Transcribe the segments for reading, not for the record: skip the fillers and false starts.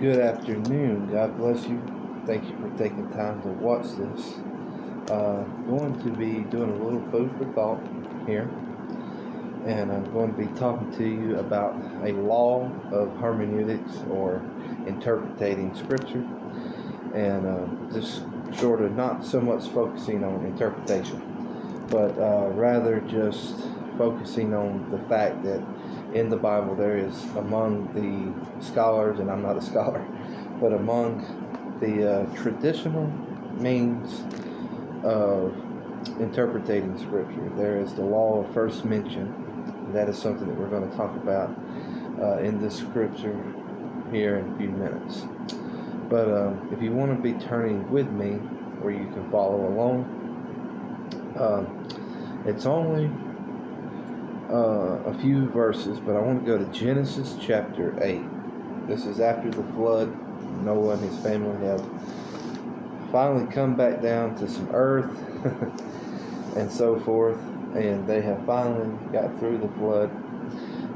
Good afternoon. God bless you. Thank you for taking time to watch this. Going to be doing a little food for thought here, and I'm going to be talking to you about a law of hermeneutics or interpreting scripture, and just sort of not so much focusing on interpretation, but rather just focusing on the fact that in the Bible there is among the scholars, and I'm not a scholar, but among the traditional means of interpreting scripture, there is the law of first mention. That is something that we're going to talk about in this scripture here in a few minutes. But if you want to be turning with me, where you can follow along, it's only a few verses, but I want to go to Genesis chapter 8. This is after the flood. Noah and his family have finally come back down to some earth and so forth, and they have finally got through the flood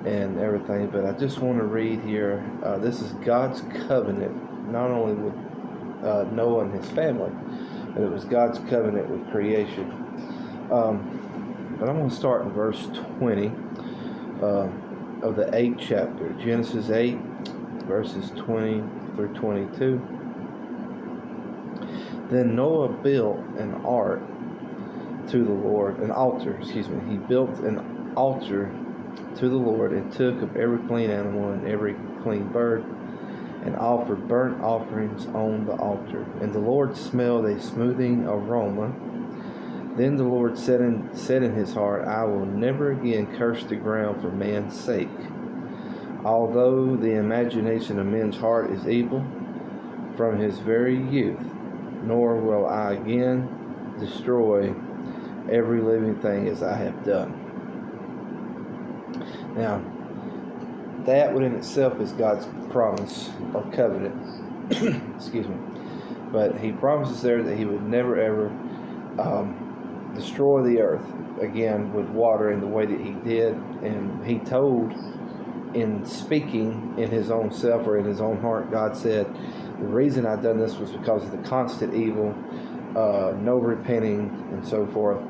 and everything. But I just want to read here, this is God's covenant, not only with Noah and his family, but it was God's covenant with creation. But I'm going to start in verse 20 of the 8th chapter, Genesis 8, verses 20 through 22. Then Noah built an altar to the Lord, He built an altar to the Lord, and took of every clean animal and every clean bird, and offered burnt offerings on the altar. And the Lord smelled a smoothing aroma. Then the Lord said in his heart, I will never again curse the ground for man's sake, although the imagination of men's heart is evil from his very youth, nor will I again destroy every living thing as I have done. Now, that within itself is God's promise or covenant. Excuse me. But he promises there that he would never ever destroy the earth again with water in the way that he did. And he told, in speaking in his own self or in his own heart, God said, the reason I've done this was because of the constant evil, no repenting, and so forth.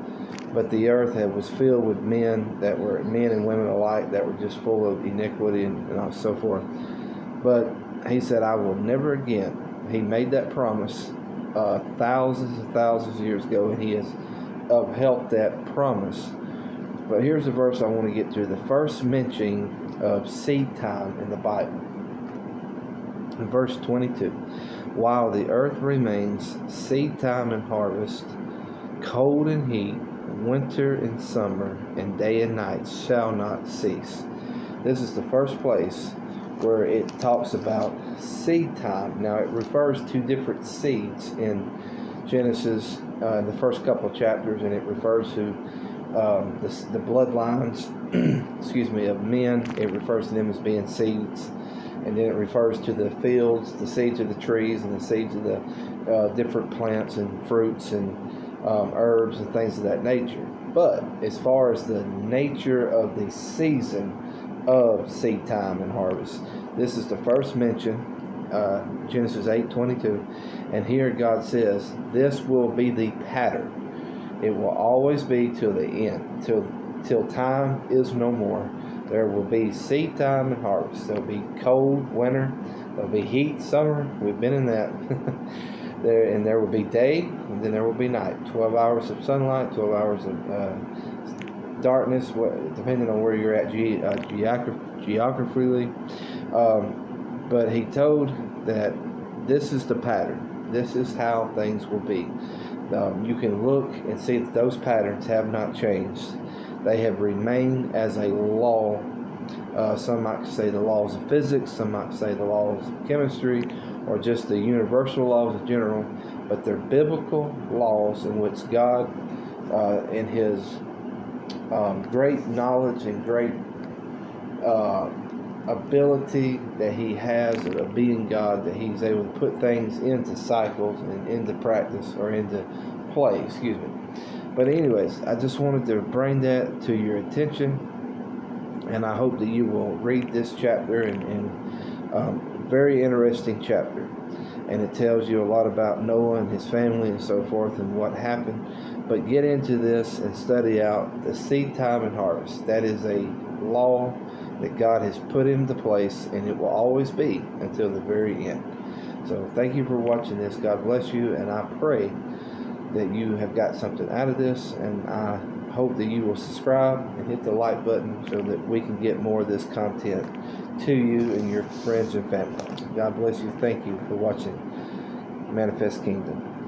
But the earth was filled with men and women alike that were just full of iniquity and so forth. But he said, I will never again. He made that promise thousands and thousands of years ago, and he has upheld that promise. But here's the verse I want to get to, the first mention of seed time in the Bible. In verse 22, while the earth remains, seed time and harvest, cold and heat, winter and summer, and day and night shall not cease. This is the first place where it talks about seed time. Now, it refers to different seeds in Genesis in the first couple of chapters, and it refers to the bloodlines of men. It refers to them as being seeds, and then it refers to the fields, the seeds of the trees, and the seeds of the different plants and fruits and herbs and things of that nature. But as far as the nature of the season of seed time and harvest, this is the first mention, Genesis 8:22, and here God says, this will be the pattern. It will always be till the end, till time is no more. There will be seed time and harvest. There will be cold winter. There will be heat summer. We've been in that. There will be day, and then there will be night. 12 hours of sunlight, 12 hours of darkness, depending on where you're at geographically. But he told that this is the pattern. This is how things will be. You can look and see that those patterns have not changed. They have remained as a law. Some might say the laws of physics, some might say the laws of chemistry, or just the universal laws in general, but they're biblical laws in which God, in his great knowledge and great ability that he has of being God, that he's able to put things into cycles and into practice, or into play, But anyways, I just wanted to bring that to your attention, and I hope that you will read this chapter and very interesting chapter, and it tells you a lot about Noah and his family and so forth and what happened. But get into this and study out the seed time and harvest. That is a law that God has put into place, and it will always be until the very end. So thank you for watching this. God bless you, and I pray that you have got something out of this, and I hope that you will subscribe and hit the like button so that we can get more of this content to you and your friends and family. God bless you. Thank you for watching Manifest Kingdom.